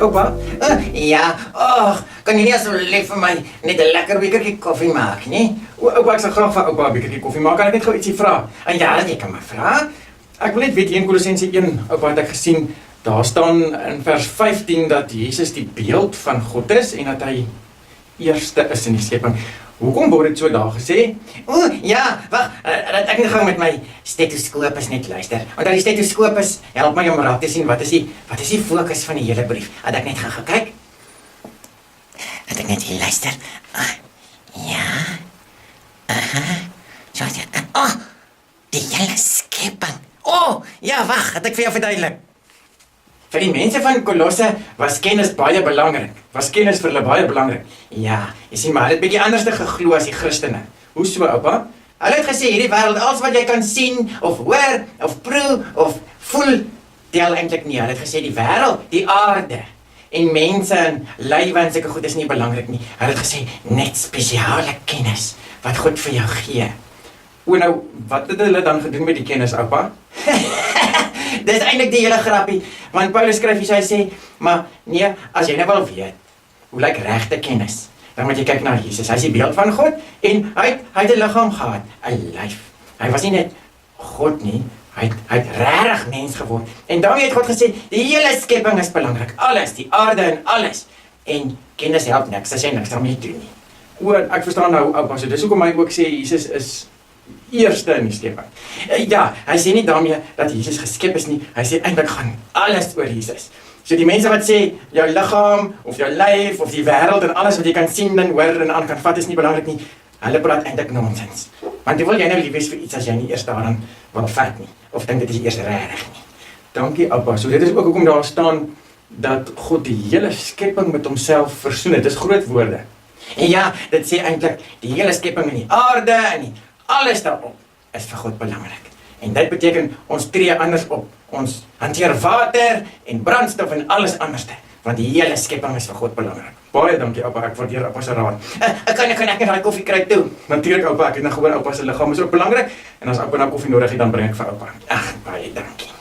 oupa? Ja, kan jy nie asseblief vir my net 'n lekker bekertjie koffie maak, nie? Oupa, ek sal graag vir oupa 'n bekertjie koffie maak. Kan ek net gou ietsie vra? En ja, jy kan maar vra. Ek wil net weet hier in Kolossense 1, oupa, het ek gesien, daar staan in vers 15 dat Jesus die beeld van God is en dat hy eerste is in die skepping. Hoekom word dit so daar gesê? Ja, wag, dat ek net gou met my stetoskoop net luister. Want die stetoskoop help my om raak te sien wat is die fokus van die hele brief. Dat ek net gaan kyk. Dat ek net hier luister. Ja. So ja. Die hele skepping. Ja, wag, dat ek vir jou verduidelik. Vir die mense van Kolosse was kennis baie belangrik. Was kennis vir hulle baie belangrik. Ja, jy sien maar, hulle het bietjie anders geglo as die Christene. Hoe so, oupa? Hulle het gesê hierdie wêreld, alles wat jy kan sien of hoor of proe of voel, tel eintlik nie. Hulle het gesê die wêreld, die aarde en mense en lywe en sulke goed is nie belangrik nie. Hulle het gesê net spesiale kennis wat God vir jou gee. Nou, wat het hulle dan gedoen met die kennis, oupa? Dis eintlik die hele grappie, want Paulus skryf hier, hy sê, maar nee, as jy nou wil weet, hoe lyk regte kennis, dan moet jy kyk na Jesus. Hy is die beeld van God en hy het 'n liggaam gehad, 'n lyf. Hy was nie net God nie, hy het regtig mens geword. En daarmee het God gesê, die hele skepping is belangrik, alles, die aarde en alles. En kennis help niks as jy niks daarmee doen nie. Ek verstaan nou, oupa, so dis hoekom hy ook sê Jesus is eerste in die skepping. Ja, hy sê nie daarmee dat Jesus geskep is nie, hy sê eintlik gaan alles oor Jesus. So die mense wat sê, jou liggaam, of jou lyf, of die wêreld en alles wat jy kan sien en hoor en aan kan vat is nie belangrik nie, hulle praat eintlik nonsens. Want hoe wil jy nou lief wees vir iets as jy nie eers daaraan wil vat nie, of dink dit is eers regtig nie. Dankie, oupa. So dit is ook hoekom daar staan dat God die hele skepping met homself versoen het. Dis groot woorde. En ja, dit sê eintlik die hele skepping en die aarde en alles daarop is vir God belangrik. En dit beteken ons tree anders op. Ons hanteer water en brandstof en alles anderste, want die hele skepping is vir God belangrik. Baie dankie, oupa. Ek waardeer oupa se raad. Kan ek daai koffie kry toe? Natuurlik, oupa. Ek het nou gehoor oupa se liggaam is ook belangrik en as oupa nou koffie nodig het, dan bring ek vir oupa. Baie dankie.